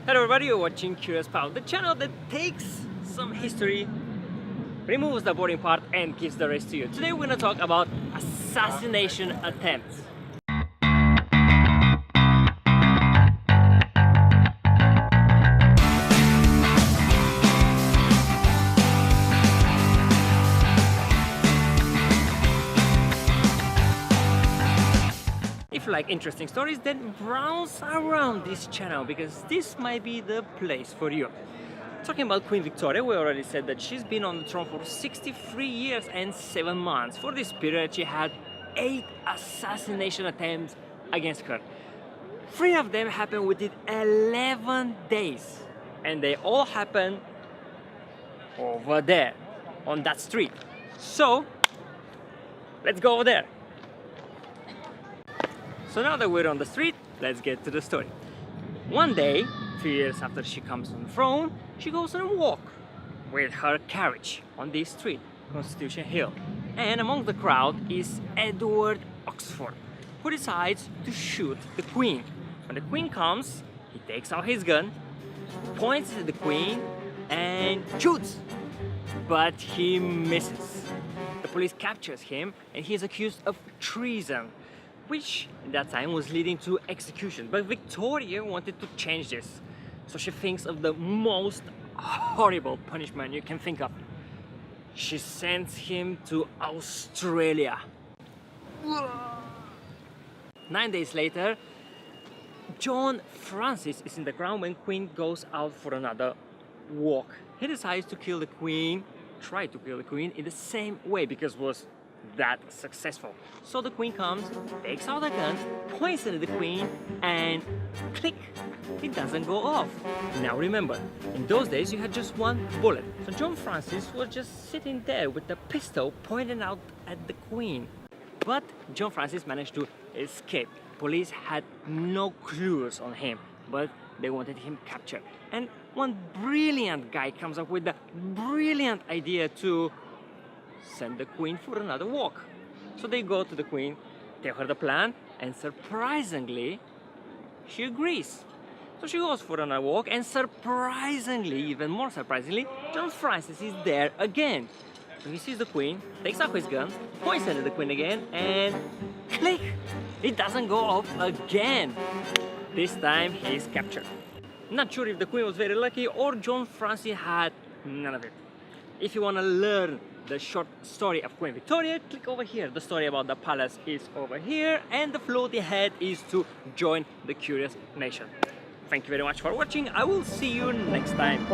Hello everybody, you're watching Curious Pavel, the channel that takes some history, removes the boring part and gives the rest to you. Today we're going to talk about assassination attempts. If you like interesting stories, then browse around this channel because this might be the place for you. Talking about Queen Victoria, we already said that she's been on the throne for 63 years and 7 months. For this period, she had 8 assassination attempts against her. 3 of them happened within 11 days. And they all happened over there, on that street. So, let's go over there. So now that we're on the street, let's get to the story. One day, 3 years after she comes on the throne, she goes on a walk with her carriage on this street, Constitution Hill. And among the crowd is Edward Oxford, who decides to shoot the Queen. When the Queen comes, he takes out his gun, points at the Queen, and shoots. But he misses. The police captures him, and he is accused of treason, which at that time was leading to execution. But Victoria wanted to change this. So she thinks of the most horrible punishment you can think of. She sends him to Australia. 9 days later, John Francis is in the ground when Queen goes out for another walk. He decides to kill the Queen, try to kill the Queen in the same way because it was that successful. So the Queen comes, takes out the gun, points at the Queen, and click, it doesn't go off. Now remember, in those days you had just one bullet. So John Francis was just sitting there with the pistol pointing out at the Queen. But John Francis managed to escape. Police had no clues on him, but they wanted him captured. And one brilliant guy comes up with the brilliant idea to send the Queen for another walk. So they go to the Queen, tell her the plan, and surprisingly, she agrees. So she goes for another walk, and surprisingly, even more surprisingly, John Francis is there again. So he sees the Queen, takes out his gun, points at the Queen again, and click! It doesn't go off again. This time he is captured. Not sure if the Queen was very lucky or John Francis had none of it. If you want to learn the short story of Queen Victoria, click over here. The story about the palace is over here, and the floating head is to join the Curious Nation. Thank you very much for watching. I will see you next time.